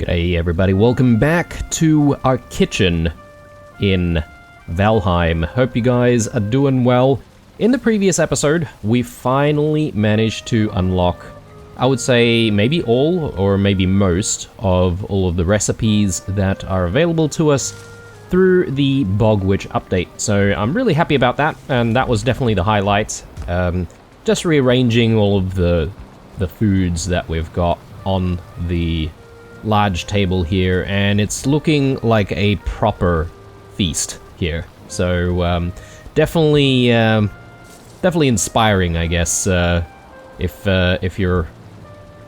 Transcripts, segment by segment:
G'day everybody, welcome back to our kitchen in Valheim. Hope you guys are doing well. In the previous episode, we finally managed to unlock, I would say maybe all or maybe most of all of the recipes that are available to us through the Bog Witch update. So I'm really happy about that, and that was definitely the highlight. Just rearranging all of the foods that we've got on the large table here, and it's looking like a proper feast here. So definitely inspiring, I guess. If you're,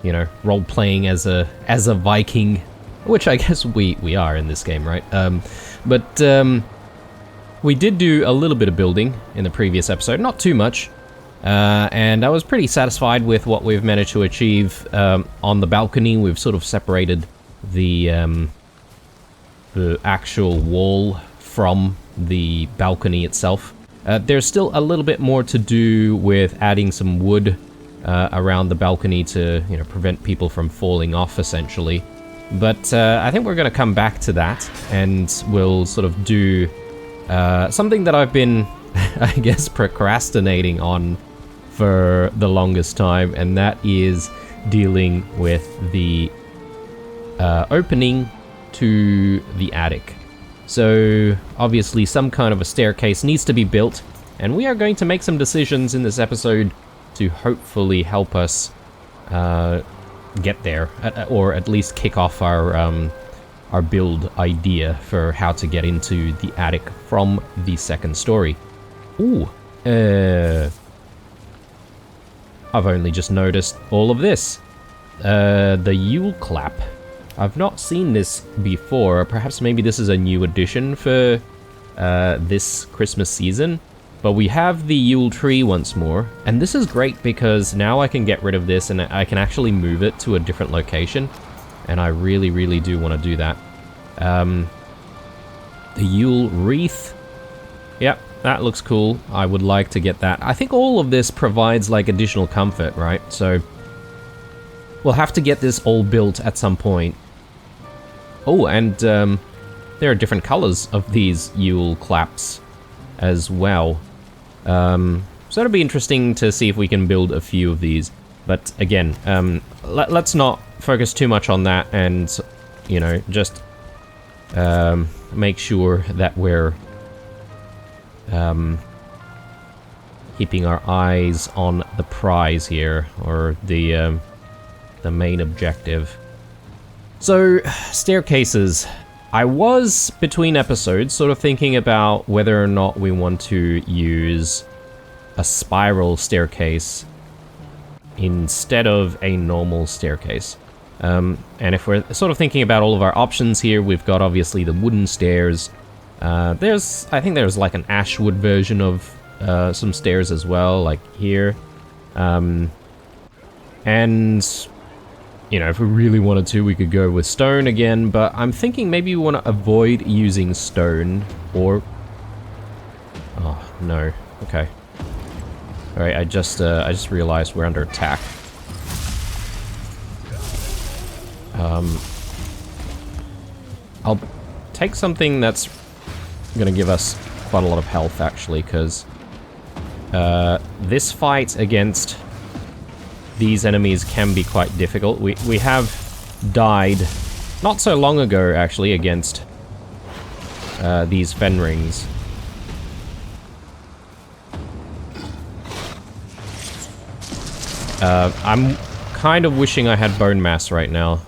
you know, role playing as a Viking, which I guess we are in this game, right? But we did do a little bit of building in the previous episode, not too much. And I was pretty satisfied with what we've managed to achieve on the balcony. We've sort of separated the actual wall from the balcony itself. There's still a little bit more to do with adding some wood around the balcony to, you know, prevent people from falling off, essentially. But I think we're going to come back to that, and we'll sort of do something that I've been, I guess, procrastinating on for the longest time, and that is dealing with the opening to the attic. So obviously some kind of a staircase needs to be built, and we are going to make some decisions in this episode to hopefully help us get there, or at least kick off our build idea for how to get into the attic from the second story. Ooh, I've only just noticed all of this. The Yule clap. I've not seen this before. Perhaps maybe this is a new addition for this Christmas season. But we have the Yule tree once more. And this is great because now I can get rid of this and I can actually move it to a different location. And I really, really do want to do that. The Yule wreath. Yep. That looks cool. I would like to get that. I think all of this provides like additional comfort, right? So we'll have to get this all built at some point. Oh, and there are different colors of these Yule claps as well. So it'll be interesting to see if we can build a few of these. But again, let's not focus too much on that, and, you know, just make sure that we're keeping our eyes on the prize here, or the main objective. So, staircases. I was, between episodes, sort of thinking about whether or not we want to use a spiral staircase instead of a normal staircase. And if we're sort of thinking about all of our options here, we've got obviously the wooden stairs. I think there's like an ashwood version of some stairs as well, like here. And, you know, if we really wanted to, we could go with stone again, but I'm thinking maybe we want to avoid using stone, or... Oh, no. Okay. Alright, I just realized we're under attack. I'll take something that's gonna give us quite a lot of health, actually, because this fight against these enemies can be quite difficult. We have died not so long ago, actually, against these fen rings. I'm kind of wishing I had bone mass right now.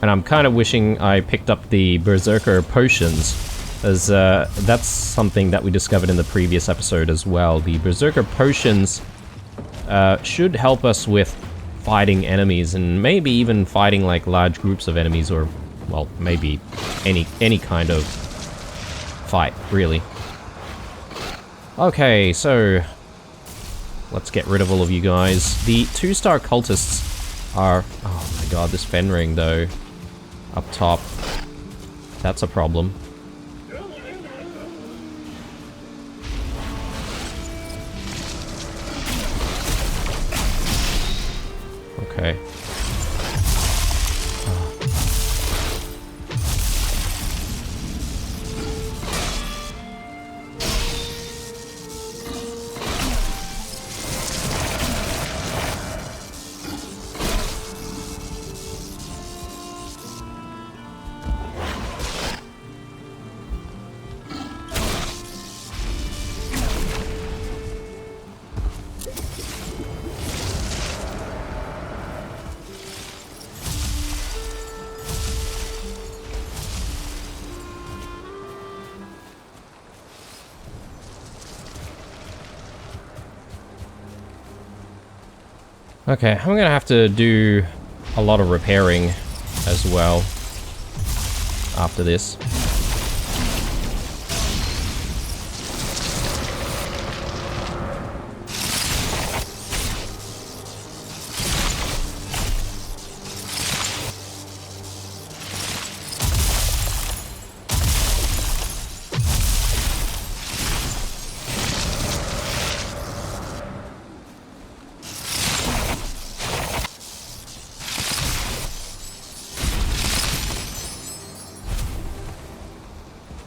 And I'm kind of wishing I picked up the Berserker potions, as that's something that we discovered in the previous episode as well. The Berserker potions should help us with fighting enemies, and maybe even fighting like large groups of enemies, or, well, maybe any kind of fight, really. Okay, so Let's get rid of all of you guys. The 2-star cultists are... Oh my god, this Fenring though. Up top. That's a problem. Okay. Okay, I'm gonna have to do a lot of repairing as well after this.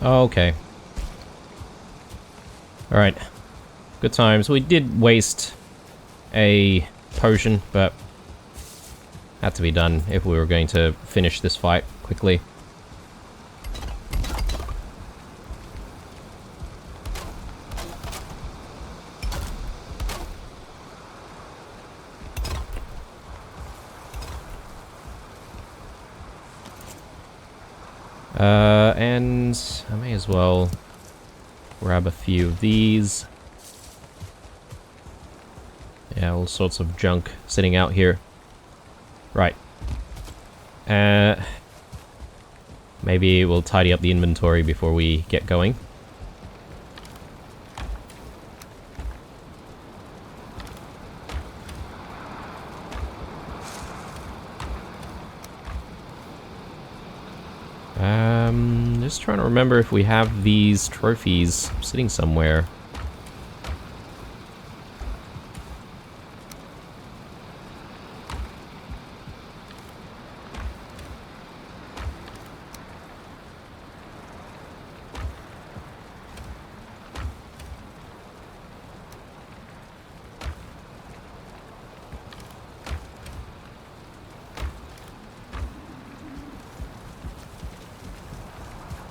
Okay. Alright. Good times. We did waste a potion, but had to be done if we were going to finish this fight quickly. And I may as well grab a few of these. Yeah, all sorts of junk sitting out here. Right. Maybe we'll tidy up the inventory before we get going. Just trying to remember if we have these trophies sitting somewhere.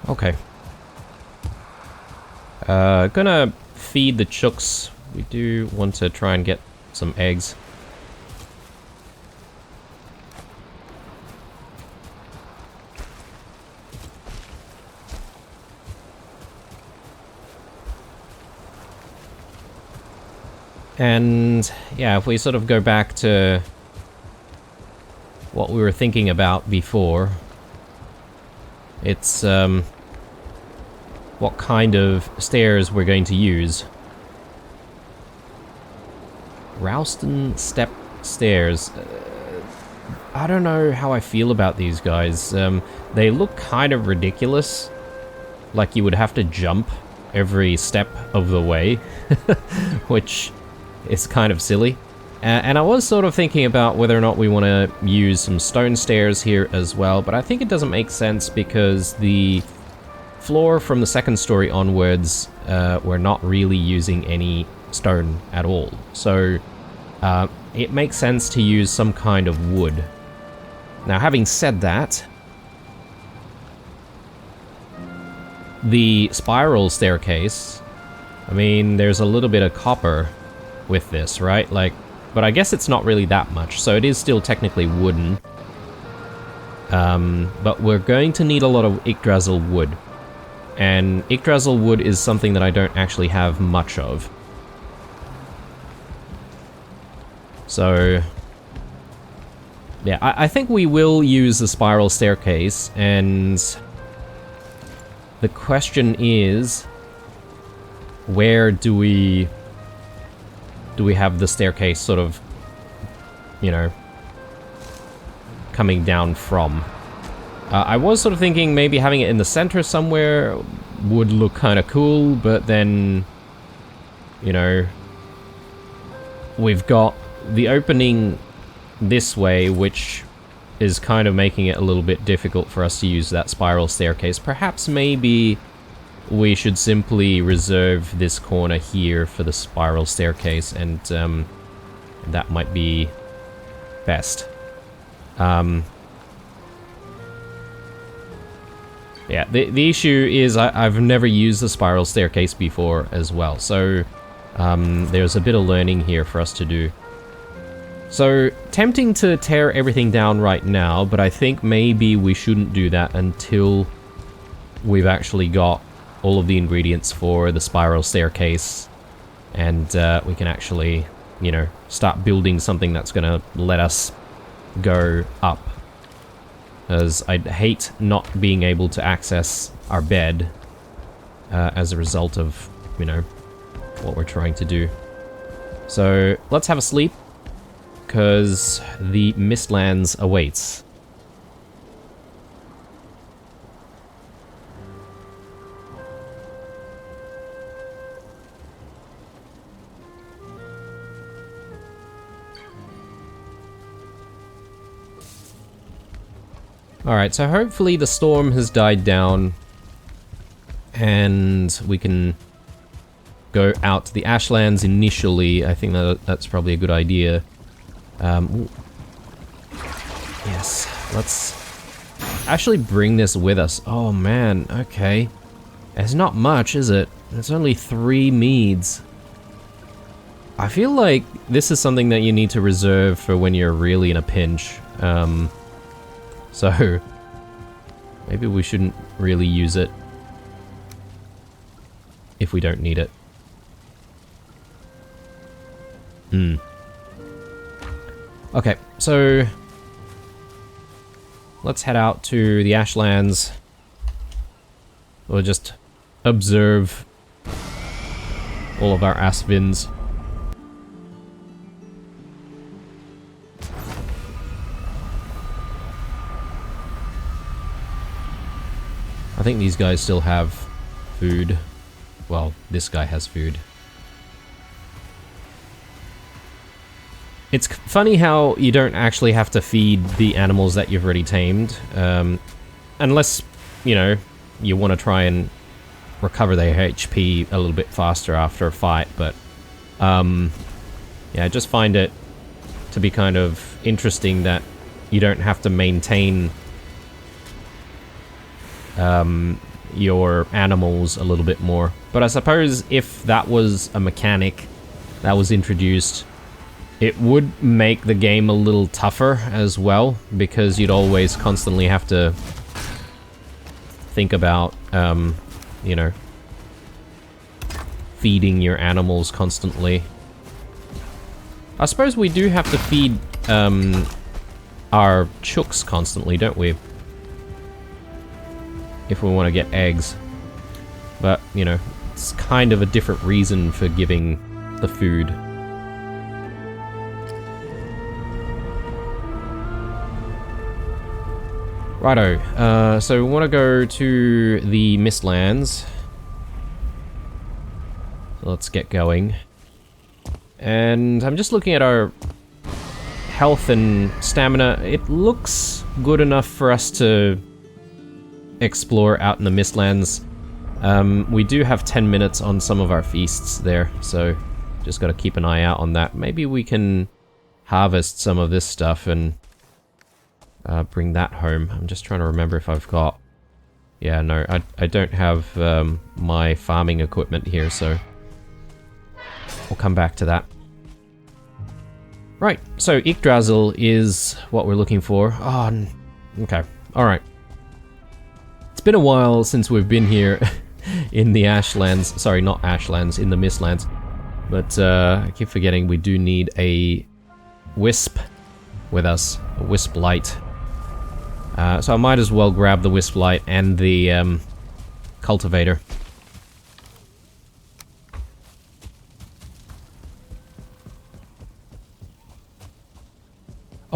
Okay. Gonna feed the chooks. We do want to try and get some eggs. And yeah, if we sort of go back to what we were thinking about before, it's what kind of stairs we're going to use. Rouston step stairs. I don't know how I feel about these guys. They look kind of ridiculous. Like you would have to jump every step of the way, which is kind of silly. And I was sort of thinking about whether or not we want to use some stone stairs here as well, but I think it doesn't make sense because the floor from the second story onwards, we're not really using any stone at all. So it makes sense to use some kind of wood. Now, having said that, the spiral staircase, I mean, there's a little bit of copper with this, right? Like, but I guess it's not really that much, so it is still technically wooden. But we're going to need a lot of Yggdrasil wood. And Yggdrasil wood is something that I don't actually have much of. So yeah, I think we will use the spiral staircase, and the question is, where do we do we have the staircase sort of, you know, coming down from? I was sort of thinking maybe having it in the center somewhere would look kind of cool, but then, you know, we've got the opening this way, which is kind of making it a little bit difficult for us to use that spiral staircase. Perhaps maybe we should simply reserve this corner here for the spiral staircase, and that might be best. Yeah, the issue is I've never used the spiral staircase before as well, so there's a bit of learning here for us to do. So, tempting to tear everything down right now, but I think maybe we shouldn't do that until we've actually got all of the ingredients for the spiral staircase, and we can actually, you know, start building something that's gonna let us go up. As I'd hate not being able to access our bed as a result of, you know, what we're trying to do. So, let's have a sleep, because the Mistlands awaits. Alright, so hopefully the storm has died down and we can go out to the Ashlands initially. I think that's probably a good idea. Yes, let's actually bring this with us. Oh man, okay. It's not much, is it? It's only 3 meads. I feel like this is something that you need to reserve for when you're really in a pinch. So maybe we shouldn't really use it if we don't need it. Okay, so let's head out to the Ashlands. We'll just observe all of our Asvins. I think these guys still have food. Well, this guy has food. It's funny how you don't actually have to feed the animals that you've already tamed, unless, you know, you want to try and recover their HP a little bit faster after a fight, but yeah, I just find it to be kind of interesting that you don't have to maintain your animals a little bit more. But I suppose if that was a mechanic that was introduced, it would make the game a little tougher as well, because you'd always constantly have to think about, you know, feeding your animals constantly. I suppose we do have to feed our chooks constantly, don't we? If we want to get eggs. But, you know, it's kind of a different reason for giving the food. Righto, so we want to go to the Mistlands. So let's get going. And I'm just looking at our health and stamina. It looks good enough for us to explore out in the Mistlands. We do have 10 minutes on some of our feasts there, so just got to keep an eye out on that. Maybe we can harvest some of this stuff and bring that home. I'm just trying to remember if I've got... Yeah, no, I don't have my farming equipment here, so we'll come back to that. Right, so Yggdrasil is what we're looking for. Oh, okay, alright. It's been a while since we've been here in the Ashlands. Sorry, not Ashlands, in the Mistlands. But I keep forgetting we do need a wisp with us, a wisp light. So I might as well grab the wisp light and the cultivator.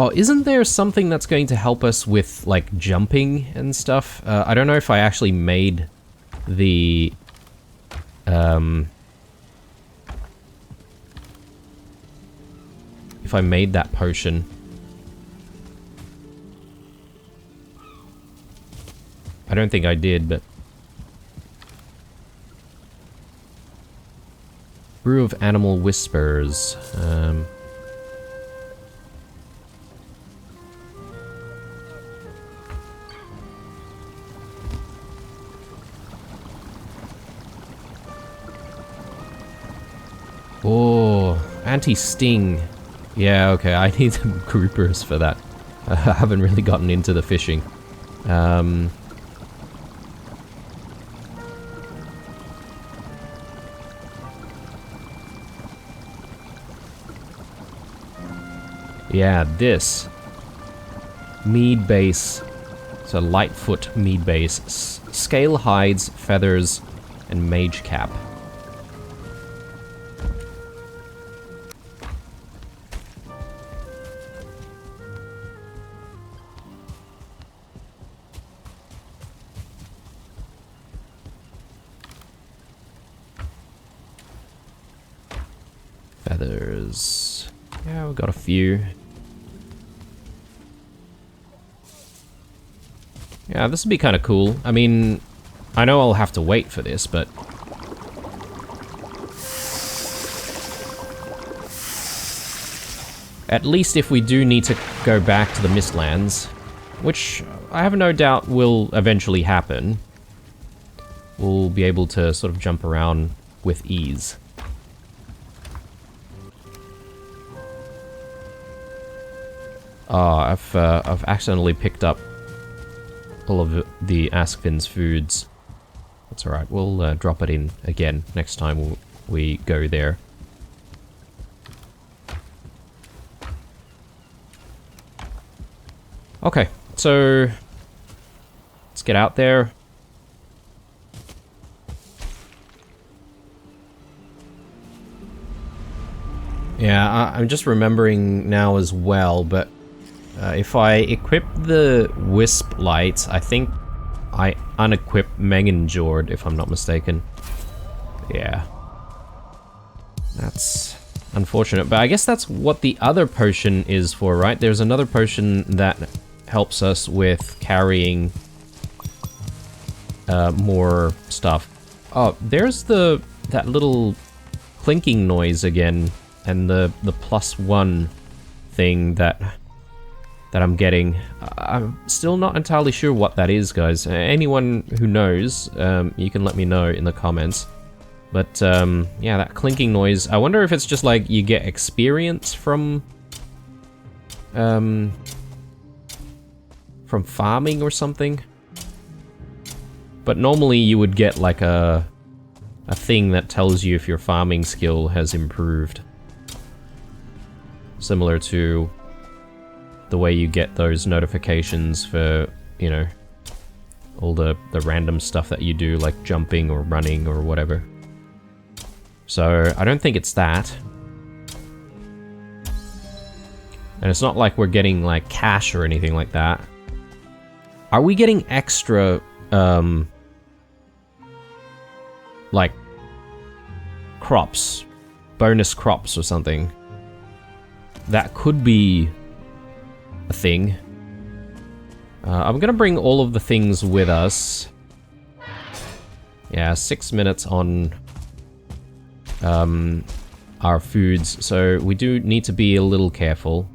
Oh, isn't there something that's going to help us with, like, jumping and stuff? I don't know if I actually made the... if I made that potion. I don't think I did, but... Brew of Animal Whispers. Oh, anti-sting. Yeah, okay, I need some groupers for that. I haven't really gotten into the fishing. Yeah, this. Mead base. So Lightfoot mead base. Scale hides, feathers, and mage cap. Feathers. Yeah, we've got a few. Yeah, this would be kind of cool. I mean, I know I'll have to wait for this, but... At least if we do need to go back to the Mistlands, which I have no doubt will eventually happen, we'll be able to sort of jump around with ease. Oh, I've accidentally picked up all of the Askfin's foods. That's alright, we'll drop it in again next time we go there. Okay, so let's get out there. Yeah, I'm just remembering now as well, but if I equip the Wisp Light, I think I unequip Mengenjord, if I'm not mistaken. Yeah. That's unfortunate, but I guess that's what the other potion is for, right? There's another potion that helps us with carrying more stuff. Oh, there's that little clinking noise again, and the +1 thing that I'm getting. I'm still not entirely sure what that is, guys. Anyone who knows, you can let me know in the comments. But yeah, that clinking noise. I wonder if it's just like you get experience from farming or something. But normally you would get like a thing that tells you if your farming skill has improved. Similar to the way you get those notifications for, you know, all the random stuff that you do, like jumping or running or whatever. So, I don't think it's that. And it's not like we're getting, like, cash or anything like that. Are we getting extra, like, crops? Bonus crops or something? That could be a thing. I'm gonna bring all of the things with us. Yeah, 6 minutes on our foods, so we do need to be a little careful.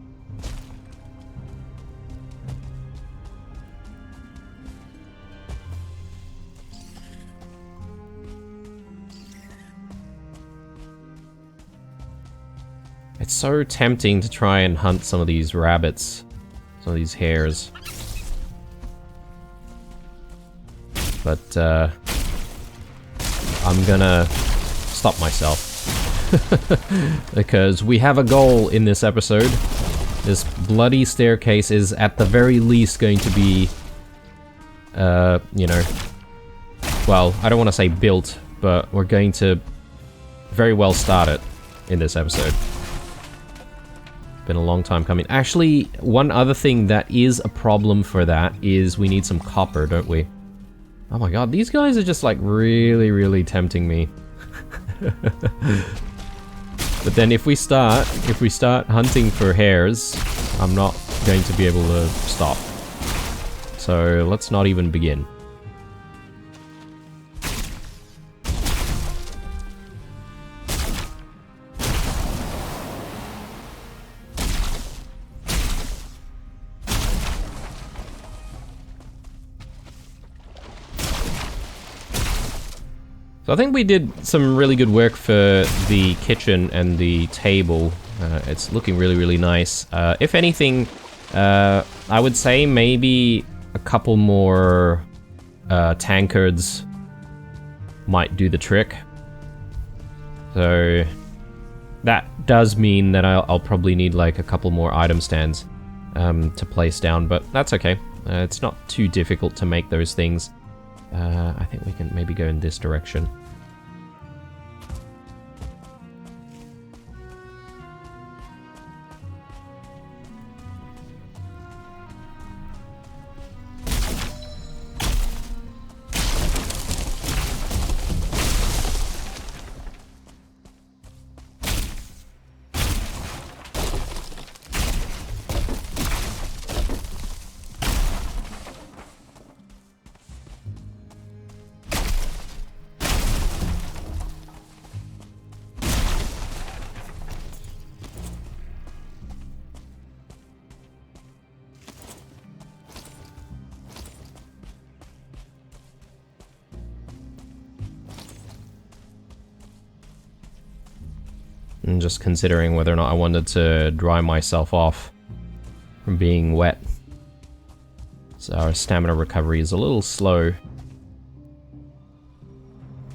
It's so tempting to try and hunt some of these rabbits, some of these hares. But, I'm gonna stop myself. Because we have a goal in this episode. This bloody staircase is at the very least going to be, you know, well, I don't want to say built, but we're going to very well start it in this episode. Been a long time coming. Actually, one other thing that is a problem for that is we need some copper, don't we? Oh my god, these guys are just like really, really tempting me. But then if we start hunting for hares, I'm not going to be able to stop. So let's not even begin. So I think we did some really good work for the kitchen and the table. It's looking really, really nice. If anything, I would say maybe a couple more tankards might do the trick. So that does mean that I'll probably need like a couple more item stands to place down, but that's okay. It's not too difficult to make those things. I think we can maybe go in this direction. And just considering whether or not I wanted to dry myself off from being wet. So our stamina recovery is a little slow.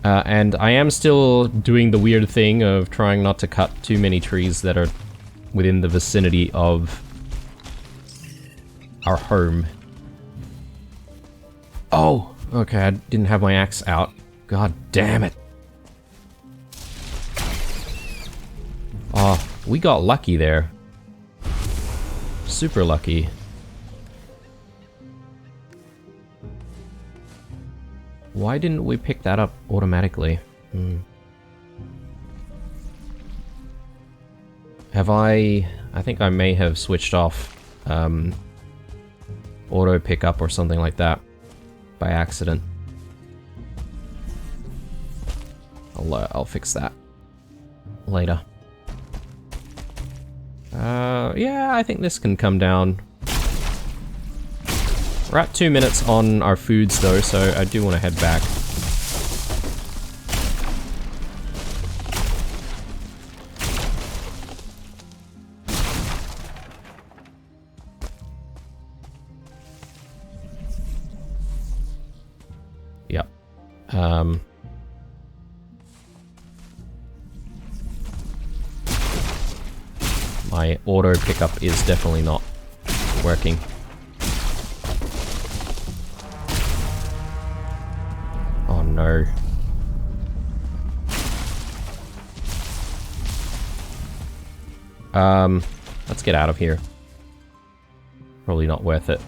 And I am still doing the weird thing of trying not to cut too many trees that are within the vicinity of our home. Oh, okay, I didn't have my axe out. God damn it. Oh, we got lucky there. Super lucky. Why didn't we pick that up automatically? Have I think I may have switched off auto pickup or something like that by accident. I'll fix that later. Yeah, I think this can come down. We're at 2 minutes on our foods though, so I do want to head back. Yep. My auto pickup is definitely not working. Oh no. Let's get out of here. Probably not worth it.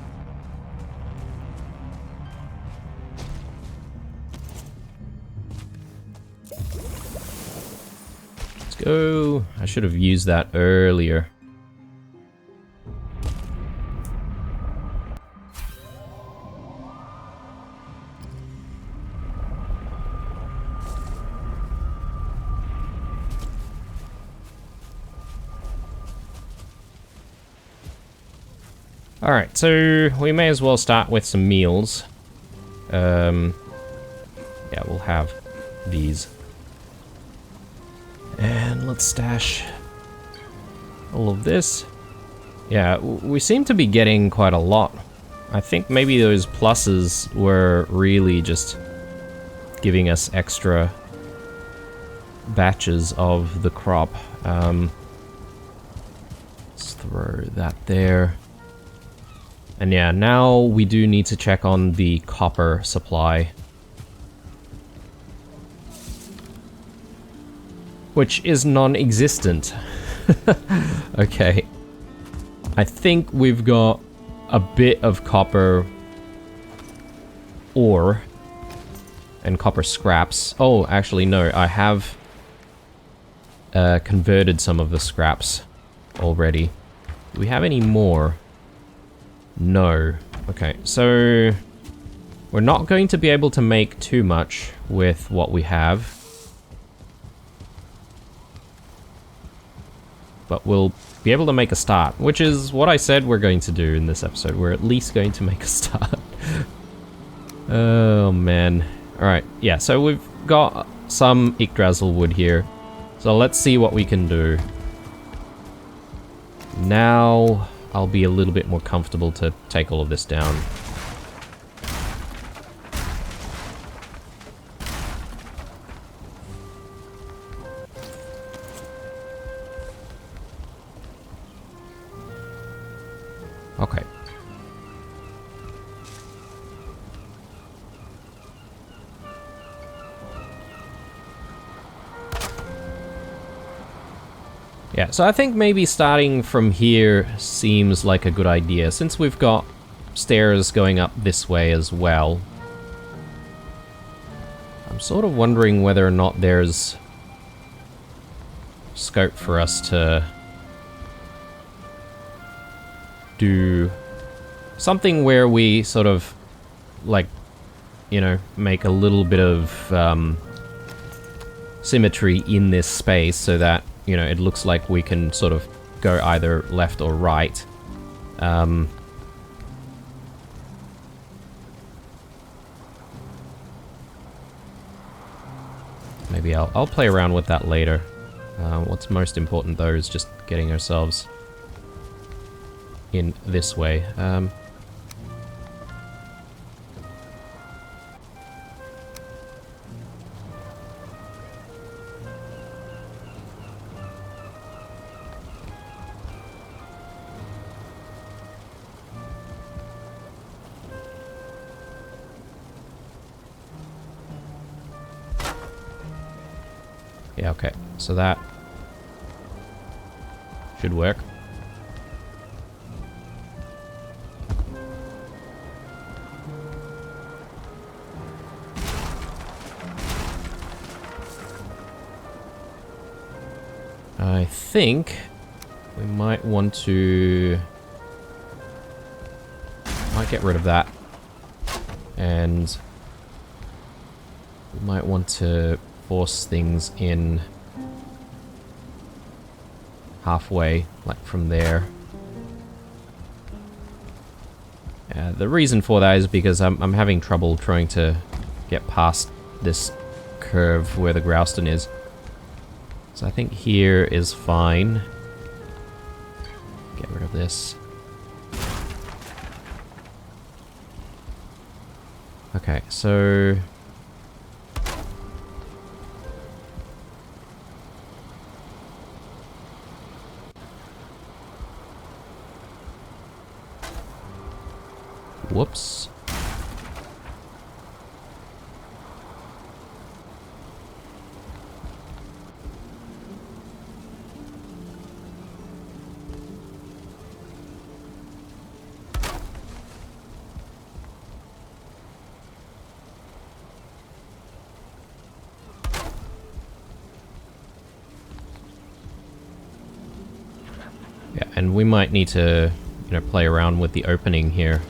Go. I should have used that earlier. Alright, so we may as well start with some meals. Yeah, we'll have these. And let's stash all of this. Yeah, we seem to be getting quite a lot. I think maybe those pluses were really just giving us extra batches of the crop. Let's throw that there. And yeah, now we do need to check on the copper supply. Which is non-existent. Okay. I think we've got a bit of copper ore and copper scraps. Oh, actually, no. I have converted some of the scraps already. Do we have any more? No. Okay, so we're not going to be able to make too much with what we have. But we'll be able to make a start, which is what I said we're going to do in this episode. We're at least going to make a start. Oh, man. Alright, yeah, so we've got some Yggdrasil wood here. So let's see what we can do. Now I'll be a little bit more comfortable to take all of this down. Okay. Yeah, so I think maybe starting from here seems like a good idea, since we've got stairs going up this way as well. I'm sort of wondering whether or not there's scope for us to do something where we sort of, like, you know, make a little bit of symmetry in this space so that, you know, it looks like we can sort of go either left or right. Maybe I'll play around with that later. What's most important though is just getting ourselves in this way. Yeah, okay, so that should work. I think we might want to... might get rid of that. And we might want to force things in halfway, like from there. The reason for that is because I'm having trouble trying to get past this curve where the Growston is. So I think here is fine. Get rid of this. Okay, so... whoops. Yeah, and we might need to, you know, play around with the opening here.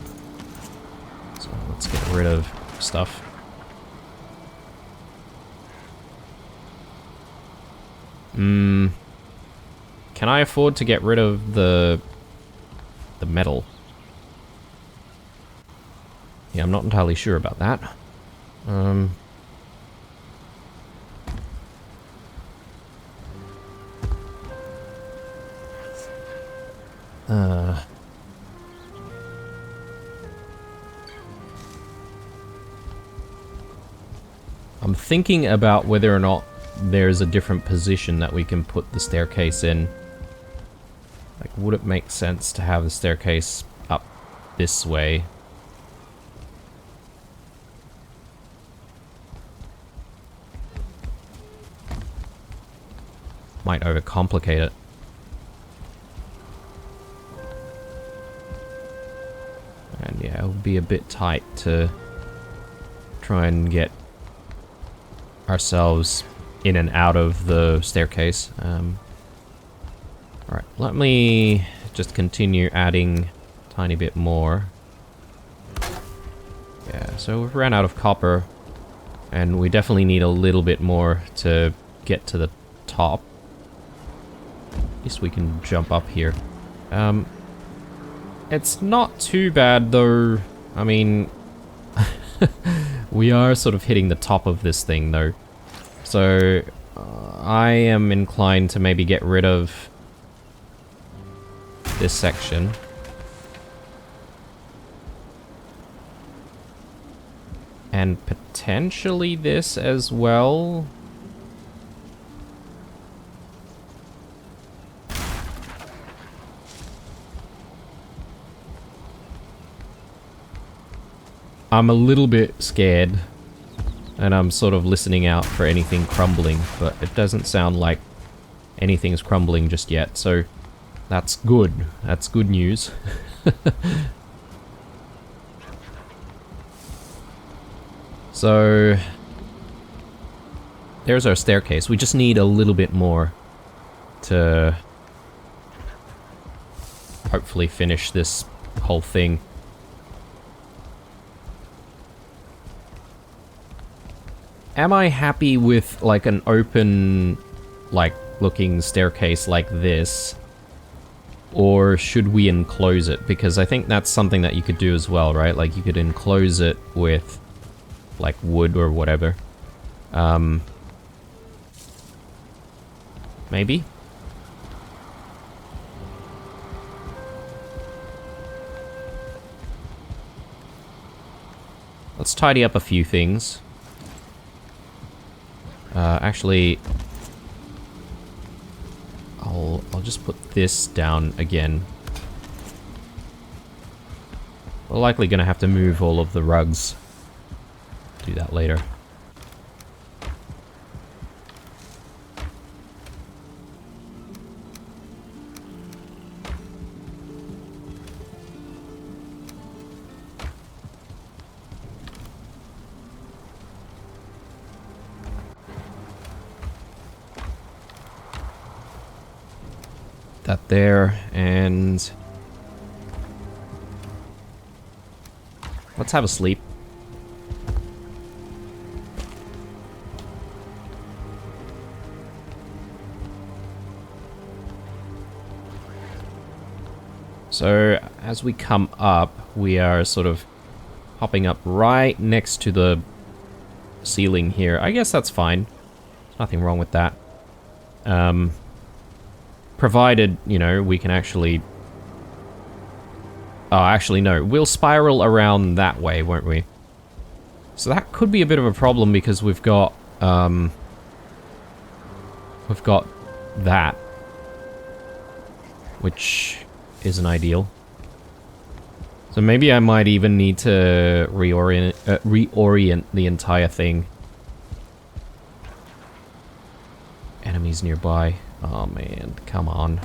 So let's get rid of stuff. Can I afford to get rid of the metal? Yeah, I'm not entirely sure about that. I'm thinking about whether or not there's a different position that we can put the staircase in. Like, would it make sense to have the staircase up this way? Might overcomplicate it. be a bit tight to try and get ourselves in and out of the staircase. Alright, let me just continue adding a tiny bit more. Yeah, so we've ran out of copper, and we definitely need a little bit more to get to the top. At least we can jump up here. It's not too bad though. I mean, we are sort of hitting the top of this thing though. So I am inclined to maybe get rid of this section. And potentially this as well. I'm a little bit scared, and I'm sort of listening out for anything crumbling, but it doesn't sound like anything's crumbling just yet, so that's good. That's good news. So there's our staircase. We just need a little bit more to hopefully finish this whole thing. Am I happy with like an open, like looking staircase like this? Or should we enclose it? Because I think that's something that you could do as well, right? Like you could enclose it with like wood or whatever. Maybe? Let's tidy up a few things. Actually, I'll just put this down again. We're likely gonna have to move all of the rugs. Do that later. That there, and let's have a sleep. So as we come up, we are sort of hopping up right next to the ceiling here. I guess that's fine. There's nothing wrong with that. Provided, you know, we can actually... Oh, actually, no. We'll spiral around that way, won't we? So that could be a bit of a problem because we've got that. Which isn't ideal. So maybe I might even need to reorient the entire thing. Enemies nearby. Oh man, come on.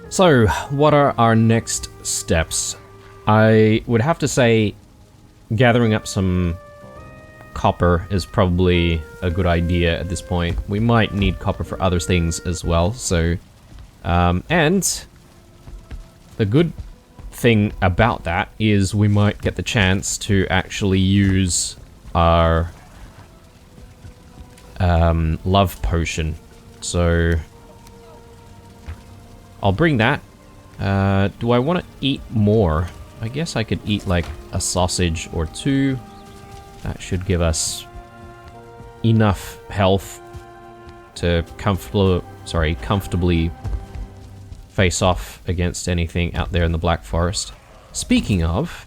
So, what are our next steps? I would have to say gathering up some copper is probably a good idea at this point. We might need copper for other things as well, so... and the good thing about that is we might get the chance to actually use our love potion. So I'll bring that. Do I want to eat more? I guess I could eat like a sausage or two. That should give us enough health to comfortably face off against anything out there in the Black Forest. Speaking of,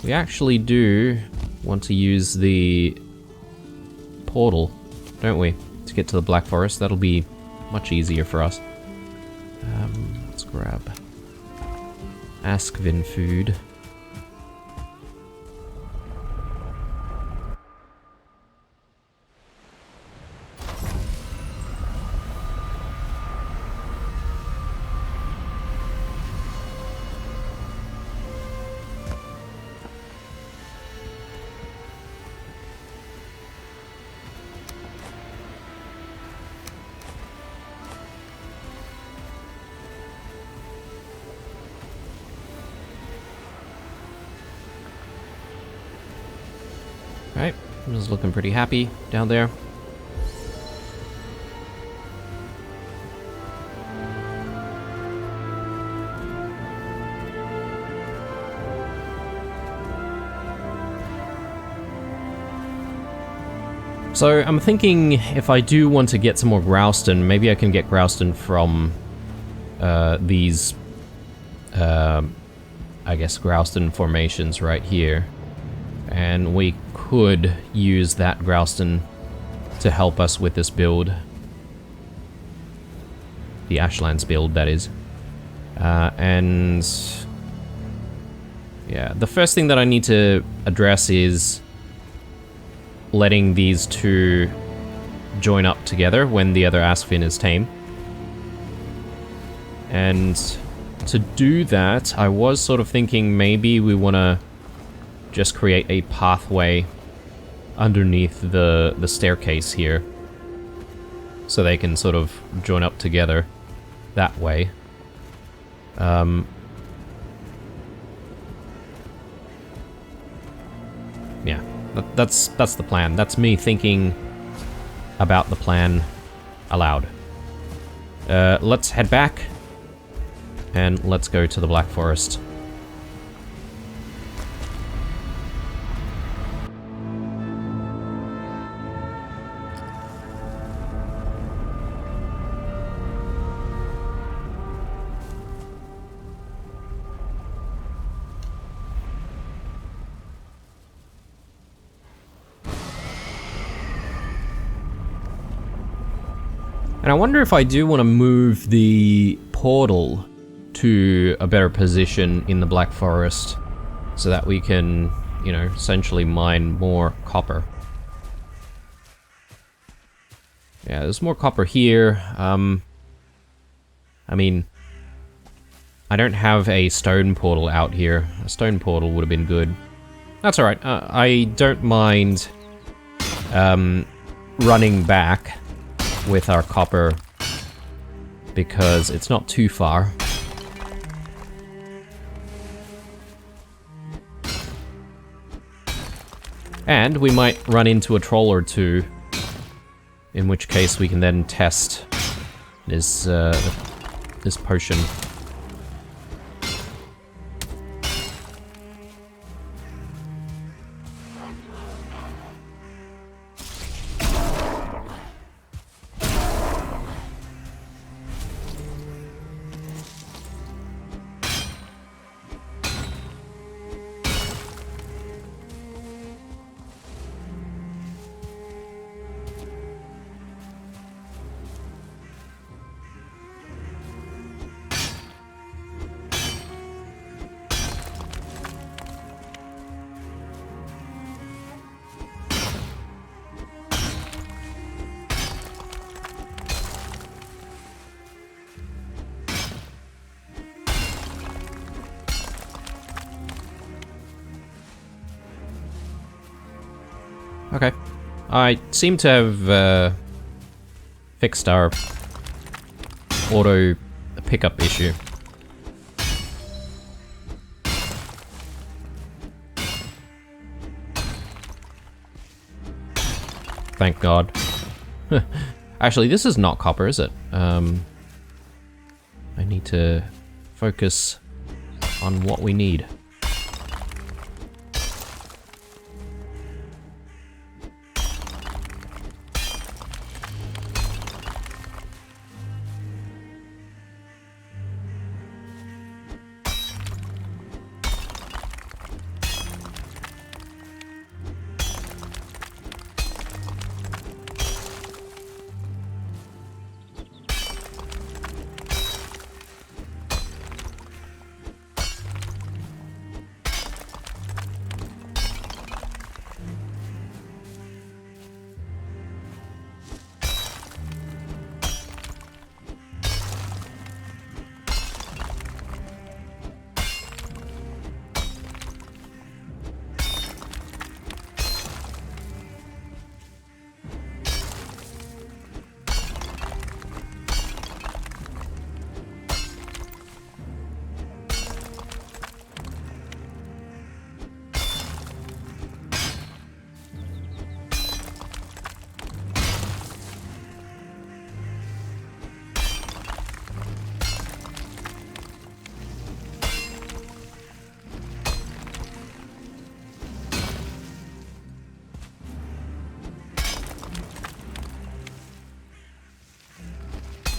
we actually do want to use the portal, don't we? To get to the Black Forest. That'll be much easier for us. Let's grab Askvin food. Alright, just looking pretty happy down there. So I'm thinking if I do want to get some more Grouston, maybe I can get Grouston from these, I guess, Grouston formations right here. And we could use that Grouston to help us with this build. The Ashlands build, that is. And yeah, the first thing that I need to address is letting these two join up together when the other Askvin is tame. And to do that, I was sort of thinking maybe we want to just create a pathway underneath the staircase here, so they can sort of join up together that way. Yeah, that's the plan. That's me thinking about the plan aloud. Let's head back and let's go to the Black Forest. And I wonder if I do want to move the portal to a better position in the Black Forest so that we can, you know, essentially mine more copper. Yeah, there's more copper here. I mean, I don't have a stone portal out here. A stone portal would have been good. That's alright. I don't mind running back with our copper because it's not too far. And we might run into a troll or two, in which case we can then test this potion. Okay. I seem to have fixed our auto pickup issue. Thank God. Actually, this is not copper, is it? I need to focus on what we need.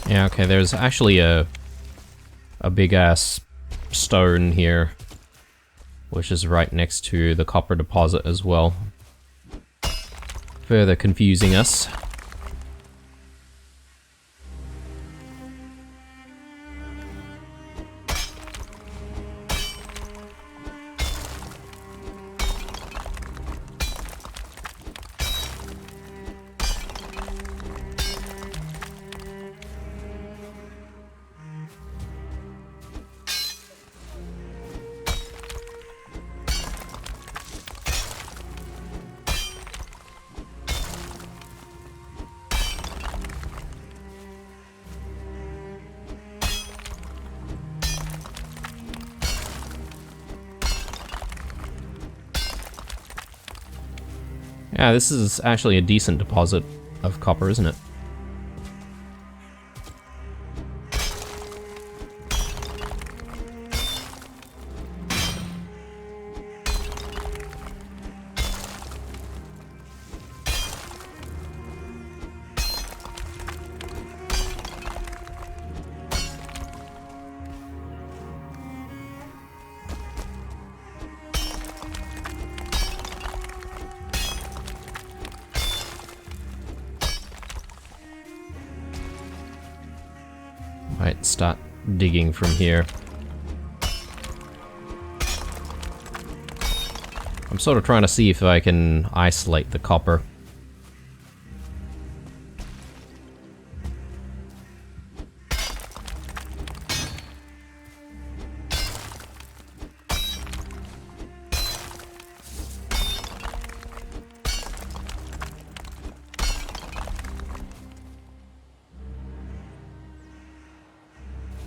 Yeah, okay, there's actually a big-ass stone here, which is right next to the copper deposit as well. Further confusing us. Yeah, this is actually a decent deposit of copper, isn't it? Might start digging from here. I'm sort of trying to see if I can isolate the copper.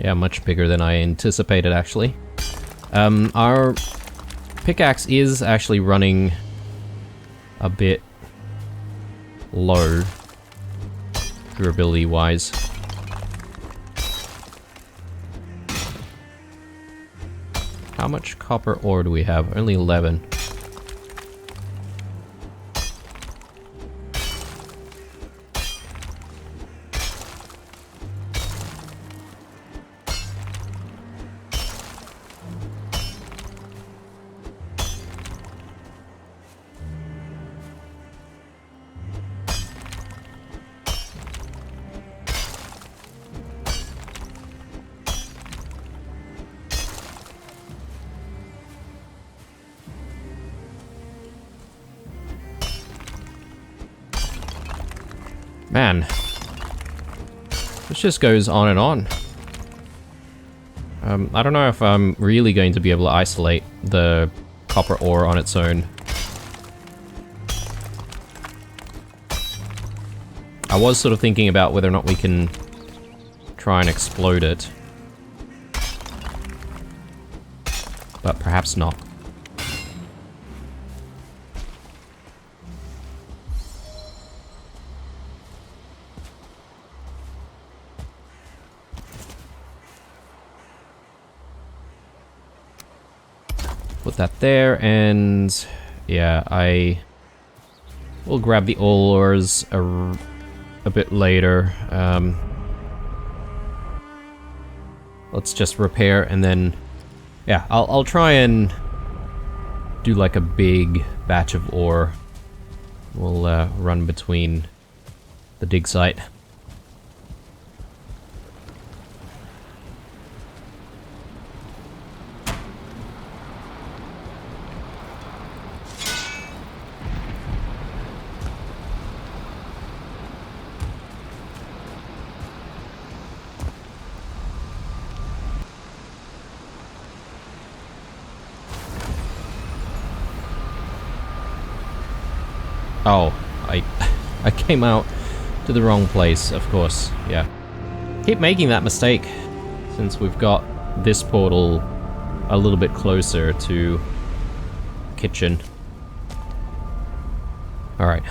Yeah, much bigger than I anticipated, actually. Our pickaxe is actually running a bit low, durability-wise. How much copper ore do we have? Only 11. Man, this just goes on and on. I don't know if I'm really going to be able to isolate the copper ore on its own. I was sort of thinking about whether or not we can try and explode it, but perhaps not. Put that there, and yeah, I will grab the ores a bit later. Let's just repair, and then yeah, I'll try and do like a big batch of ore. We'll run between the dig site. Oh, I came out to the wrong place, of course, yeah. Keep making that mistake, since we've got this portal a little bit closer to kitchen. Alright,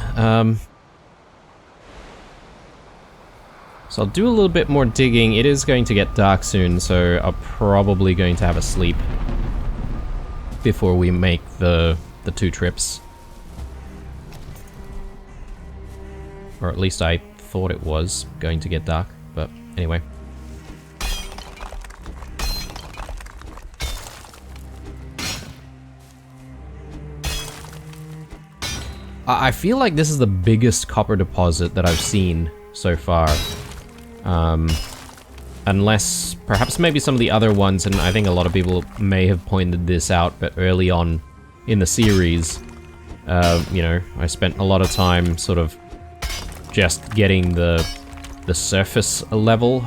so I'll do a little bit more digging. It is going to get dark soon, so I'm probably going to have a sleep before we make the 2 trips. Or at least I thought it was going to get dark, but Anyway. I feel like this is the biggest copper deposit that I've seen so far. Unless, perhaps maybe some of the other ones, and I think a lot of people may have pointed this out, but early on in the series, you know, I spent a lot of time sort of just getting the surface level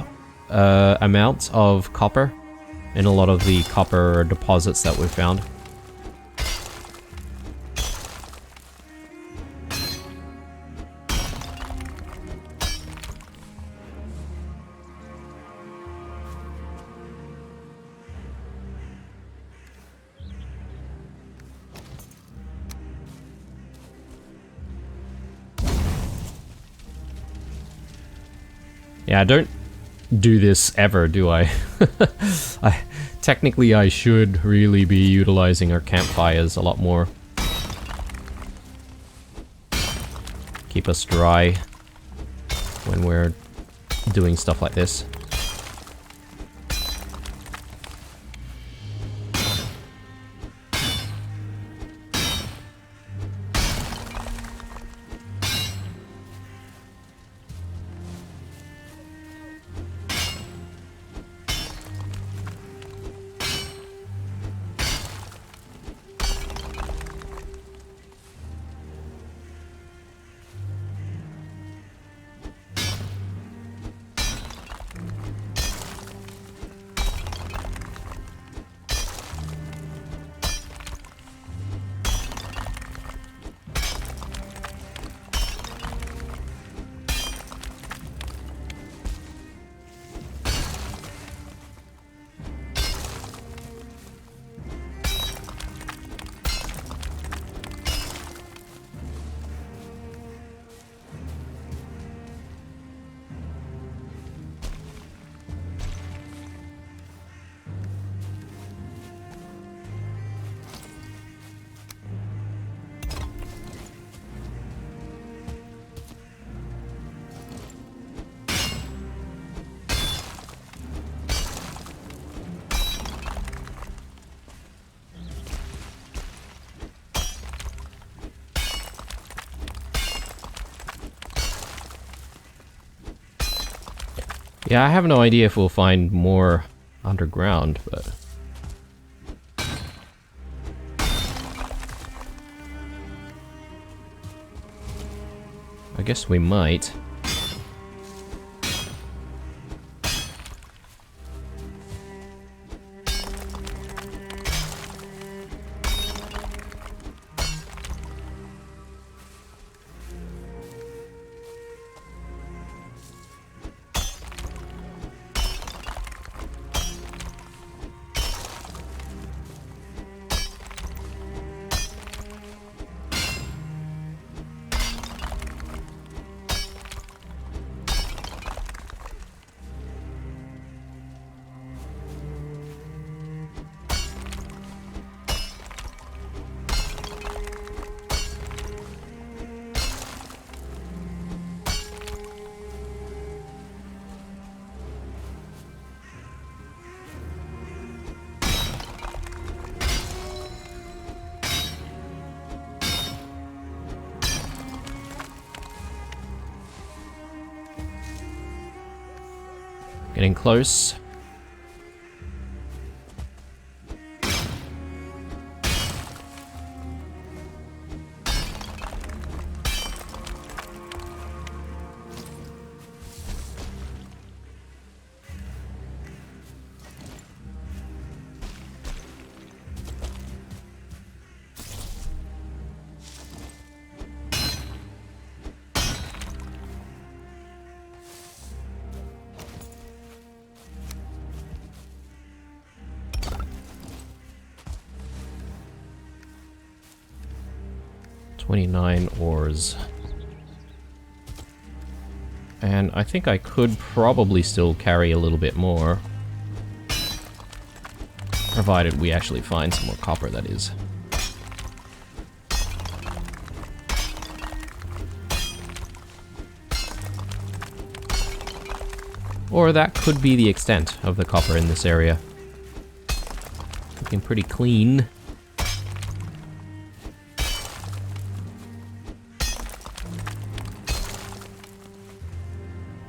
amount of copper in a lot of the copper deposits that we've found. Yeah, I don't do this ever, do I? Technically, I should really be utilizing our campfires a lot more. Keep us dry when we're doing stuff like this. Yeah, I have no idea if we'll find more underground, but... I guess we might. Getting close. "29 ores. And I think I could probably still carry a little bit more. Provided we actually find some more copper, that is. Or that could be the extent of the copper in this area. Looking pretty clean.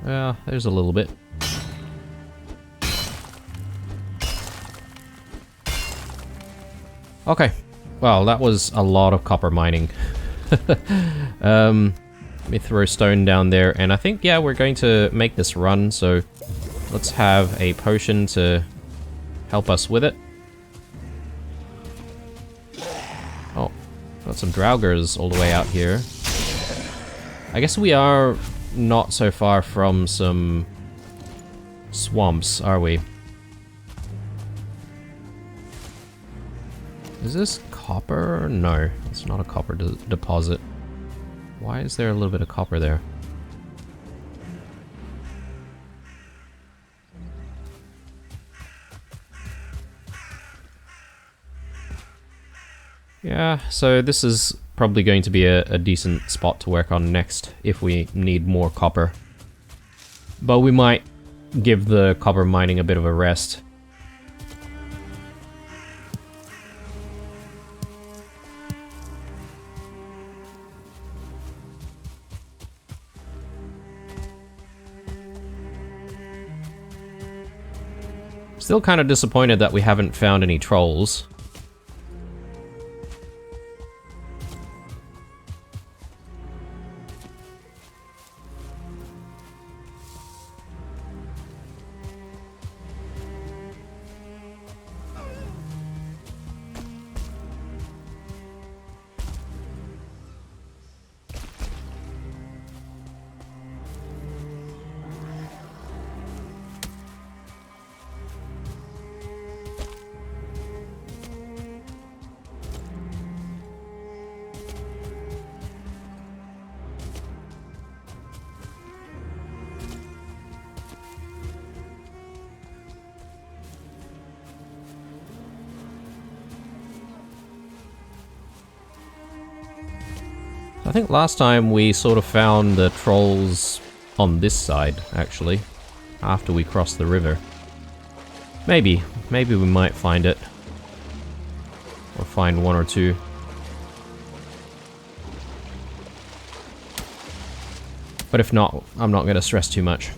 Well, there's a little bit. Okay. Well, that was a lot of copper mining. Let me throw stone down there, and I think, yeah, we're going to make this run, so let's have a potion to help us with it. Oh, got some draugrs all the way out here. I guess we are not so far from some swamps, are we? Is this copper? No, it's not a copper deposit. Why is there a little bit of copper there? Yeah, so this is probably going to be a decent spot to work on next if we need more copper. But we might give the copper mining a bit of a rest. Still kind of disappointed that we haven't found any trolls. I think last time we sort of found the trolls on this side, actually, after we crossed the river. Maybe we might find it. Or find one or two. But if not, I'm not going to stress too much.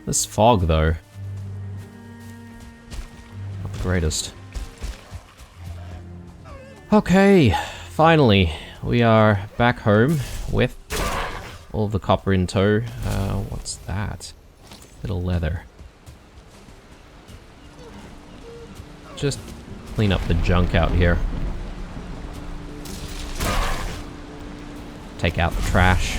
This fog, though. Not the greatest. Okay, finally, we are back home with all the copper in tow. What's that? Little leather. Just clean up the junk out here. Take out the trash.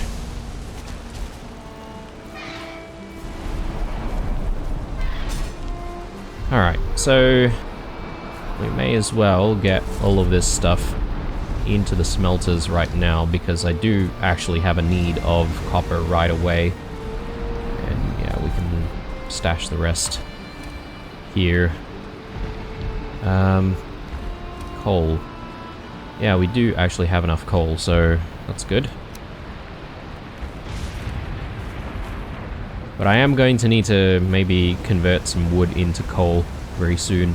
Alright, so we may as well get all of this stuff into the smelters right now, because I do actually have a need of copper right away. And yeah, we can stash the rest here. Coal. Yeah, we do actually have enough coal, so that's good. But I am going to need to maybe convert some wood into coal very soon.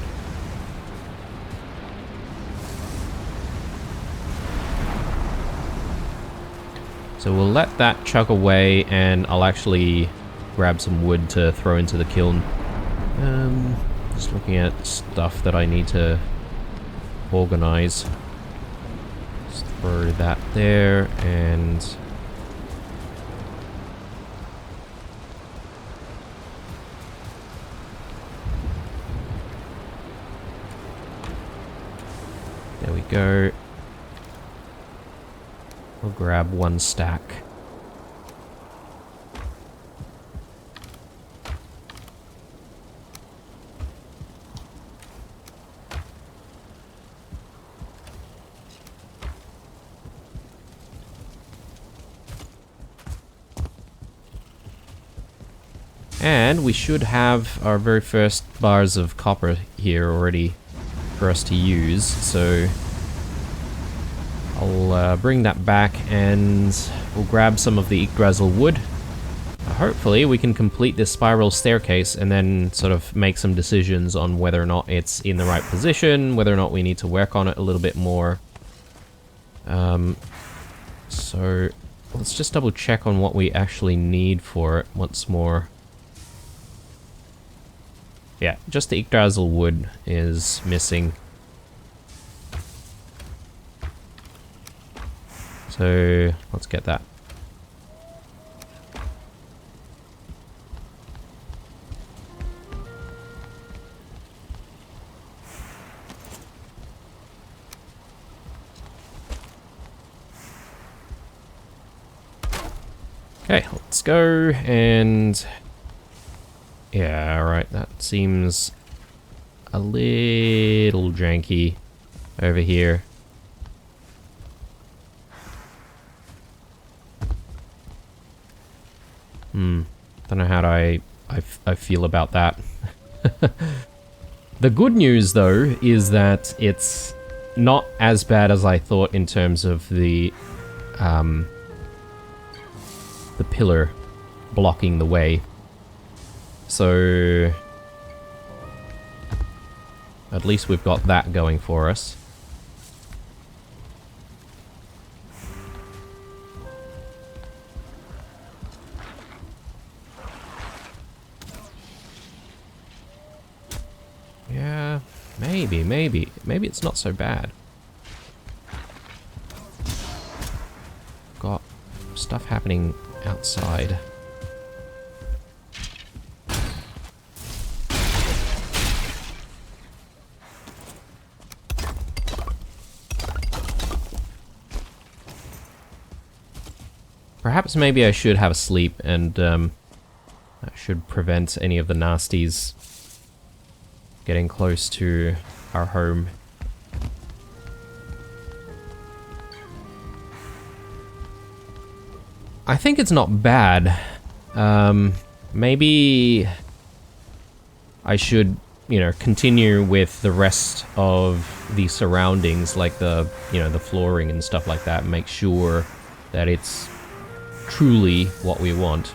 So we'll let that chug away, and I'll actually grab some wood to throw into the kiln. Just looking at stuff that I need to organize. Just throw that there, and there we go. We'll grab one stack. And we should have our very first bars of copper here already for us to use, so I'll bring that back and we'll grab some of the Yggdrasil wood. Hopefully we can complete this spiral staircase and then sort of make some decisions on whether or not it's in the right position, whether or not we need to work on it a little bit more. So let's just double check on what we actually need for it once more. Yeah, just the Yggdrasil wood is missing. So let's get that. Okay, let's go, and yeah, alright, that seems a little janky over here. Don't know how I feel about that. The good news, though, is that it's not as bad as I thought in terms of the pillar blocking the way. So at least we've got that going for us. Yeah, maybe it's not so bad. Got stuff happening outside. Perhaps maybe I should have a sleep, and that should prevent any of the nasties getting close to our home. I think it's not bad. Maybe I should, you know, continue with the rest of the surroundings, like the, you know, the flooring and stuff like that, and make sure that it's truly what we want.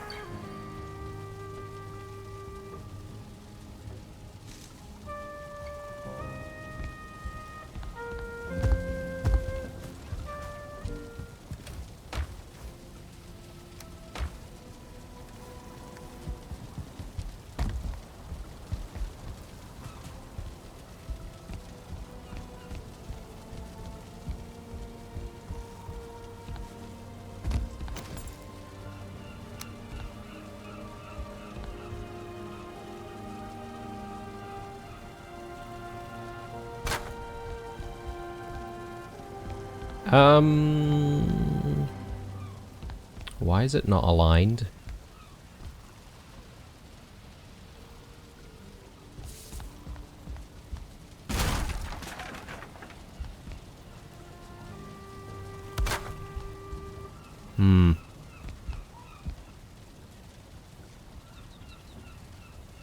Why is it not aligned?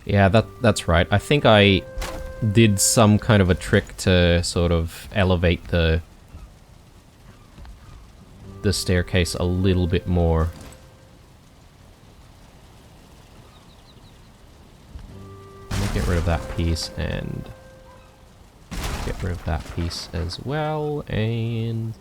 Yeah, that's right. I think I did some kind of a trick to sort of elevate the staircase a little bit more. Let me get rid of that piece and get rid of that piece as well, and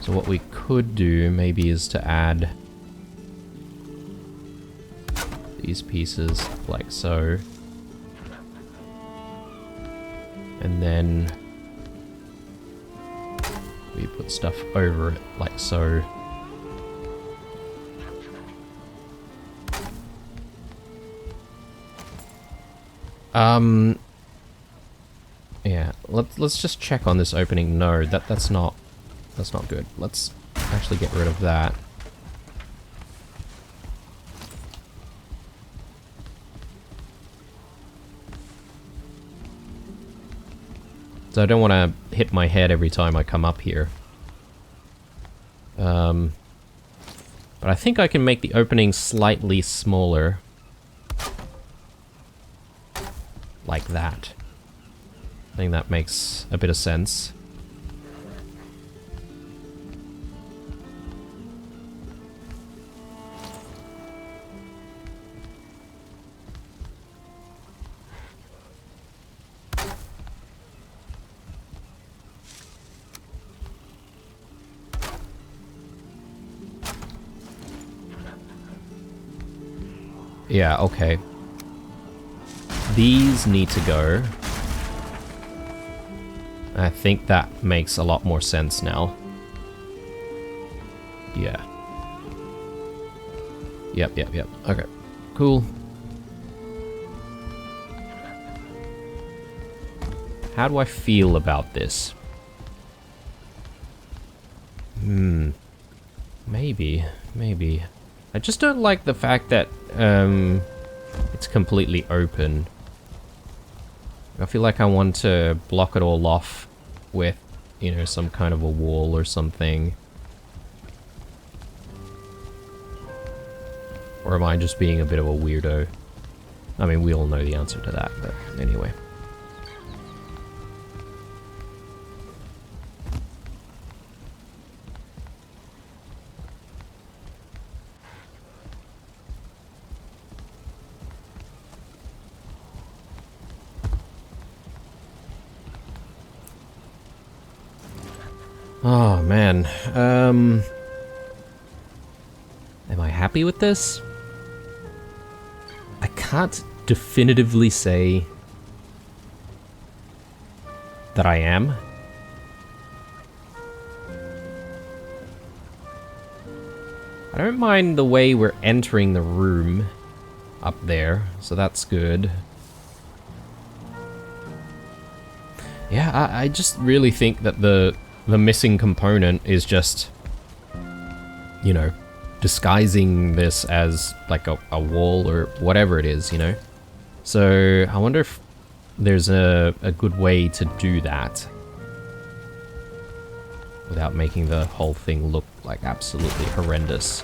so what we could do maybe is to add these pieces like so. And then we put stuff over it like so. Yeah, let's just check on this opening node. That's not good. Let's actually get rid of that. So I don't want to hit my head every time I come up here. But I think I can make the opening slightly smaller. Like that. I think that makes a bit of sense. Yeah, okay. These need to go. I think that makes a lot more sense now. Yeah. Yep. Okay. Cool. How do I feel about this? Maybe. I just don't like the fact that it's completely open. I feel like I want to block it all off with, you know, some kind of a wall or something. Or am I just being a bit of a weirdo? I mean, we all know the answer to that, but anyway. Oh, man. Am I happy with this? I can't definitively say that I am. I don't mind the way we're entering the room up there, so that's good. Yeah, I just really think that the missing component is just, you know, disguising this as like a wall or whatever it is, you know? So I wonder if there's a good way to do that without making the whole thing look like absolutely horrendous.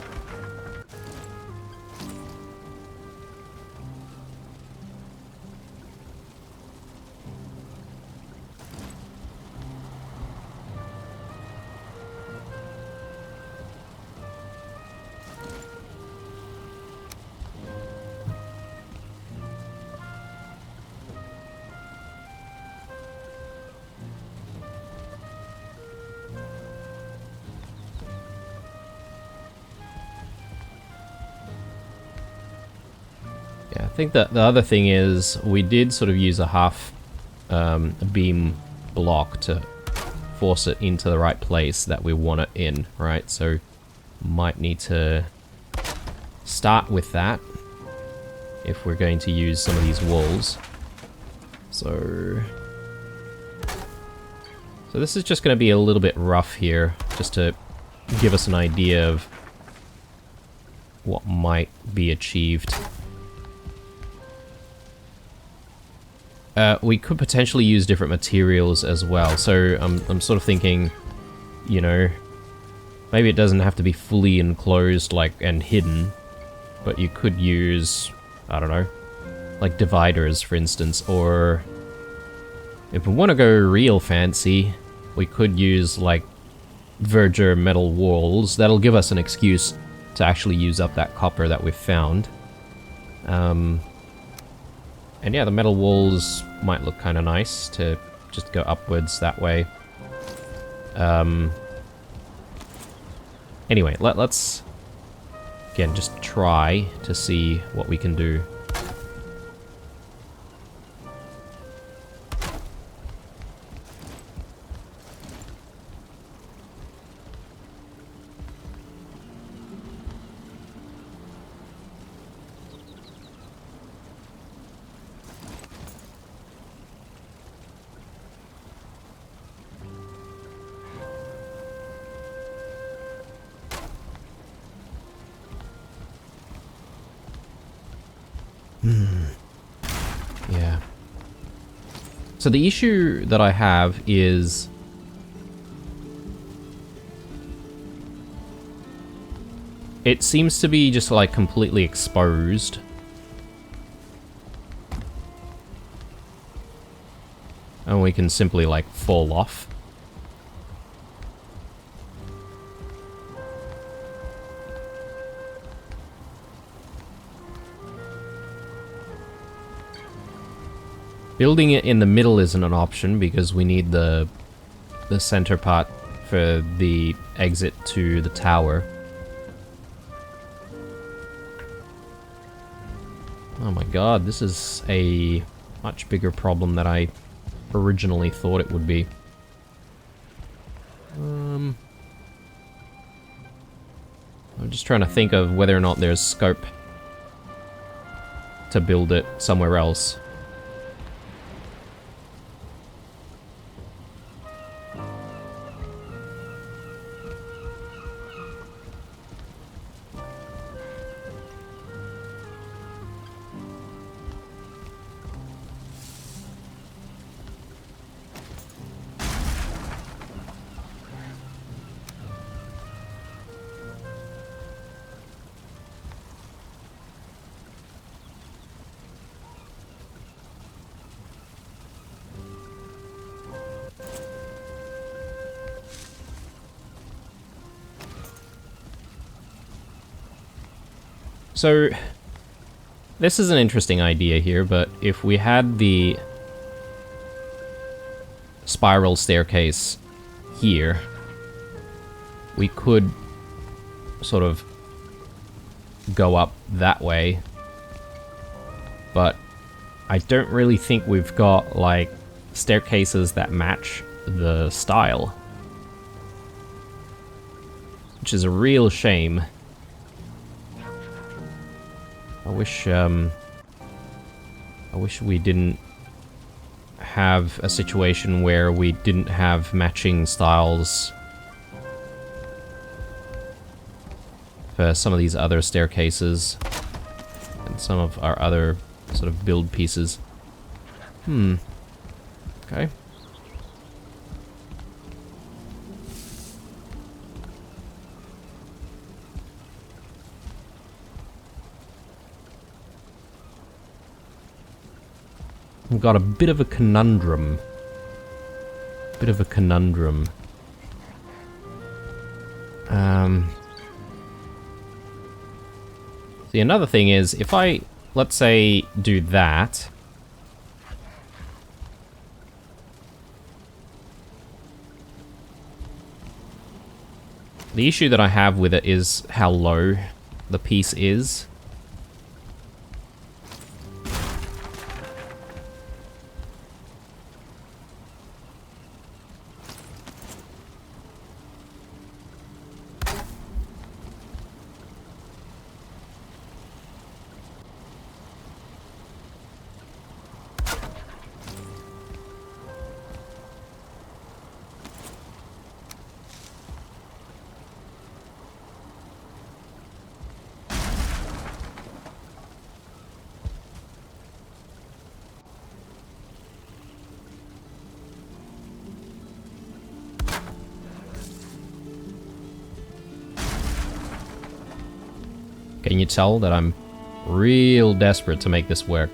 Yeah, I think that the other thing is we did sort of use a half beam block to force it into the right place that we want it in, right? So might need to start with that if we're going to use some of these walls. So this is just going to be a little bit rough here, just to give us an idea of what might be achieved. We could potentially use different materials as well, so I'm sort of thinking, you know, maybe it doesn't have to be fully enclosed, like, and hidden, but you could use, I don't know, like dividers, for instance, or if we want to go real fancy, we could use, like, verdure metal walls. That'll give us an excuse to actually use up that copper that we've found. And yeah, the metal walls might look kind of nice to just go upwards that way. Anyway, let's, again, just try to see what we can do. Yeah. So the issue that I have is... it seems to be just, like, completely exposed. And we can simply, like, fall off. Building it in the middle isn't an option because we need the center part for the exit to the tower. Oh my god, this is a much bigger problem than I originally thought it would be. I'm just trying to think of whether or not there's scope to build it somewhere else. So, this is an interesting idea here, but if we had the spiral staircase here, we could sort of go up that way, but I don't really think we've got, like, staircases that match the style, which is a real shame. I wish we didn't have a situation where we didn't have matching styles for some of these other staircases and some of our other sort of build pieces. Okay. We've got a bit of a conundrum. See, another thing is, if I, let's say, do that... the issue that I have with it is how low the piece is. Can you tell that I'm real desperate to make this work?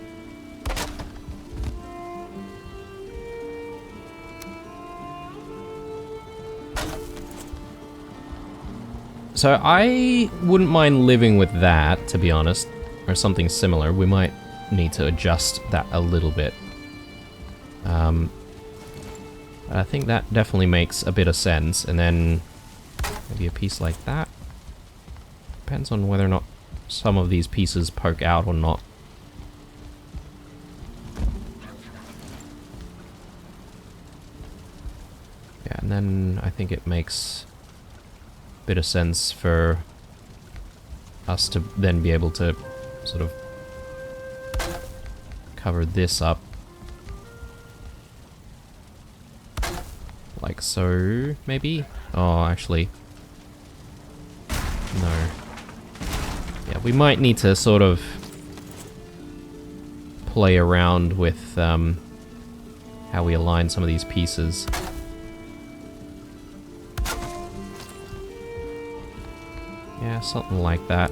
So I wouldn't mind living with that, to be honest, or something similar. We might need to adjust that a little bit. I think that definitely makes a bit of sense, and then maybe a piece like that. Depends on whether or not some of these pieces poke out or not. Yeah, and then I think it makes a bit of sense for us to then be able to sort of cover this up. Like so, maybe? Oh, actually, no. Yeah, we might need to sort of play around with how we align some of these pieces. Yeah, something like that.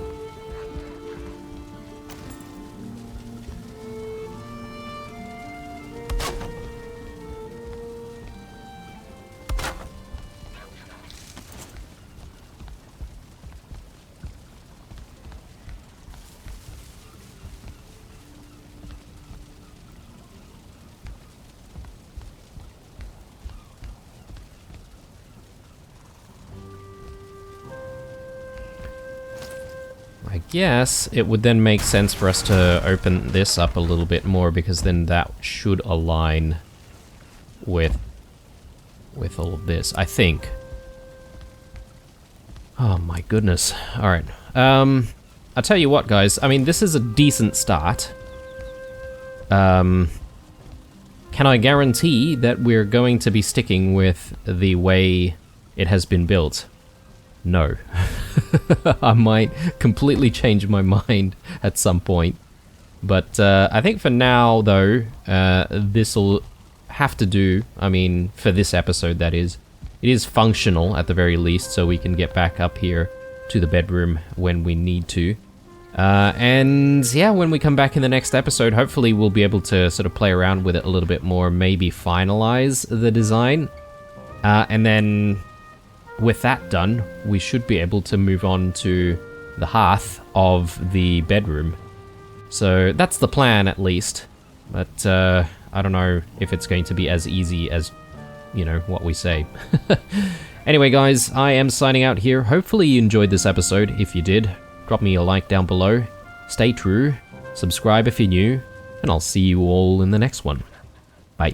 I guess it would then make sense for us to open this up a little bit more, because then that should align with all of this, I think. Oh my goodness. Alright. I'll tell you what, guys. I mean, this is a decent start. Can I guarantee that we're going to be sticking with the way it has been built? No. I might completely change my mind at some point. But I think for now, though, this'll have to do. I mean, for this episode, that is. It is functional, at the very least, so we can get back up here to the bedroom when we need to. And yeah, when we come back in the next episode, hopefully we'll be able to sort of play around with it a little bit more, maybe finalize the design. And then with that done, we should be able to move on to the hearth of the bedroom. So that's the plan, at least. But I don't know if it's going to be as easy as, you know, what we say. Anyway, guys, I am signing out here. Hopefully you enjoyed this episode. If you did, drop me a like down below. Stay true, subscribe if you're new, and I'll see you all in the next one. Bye.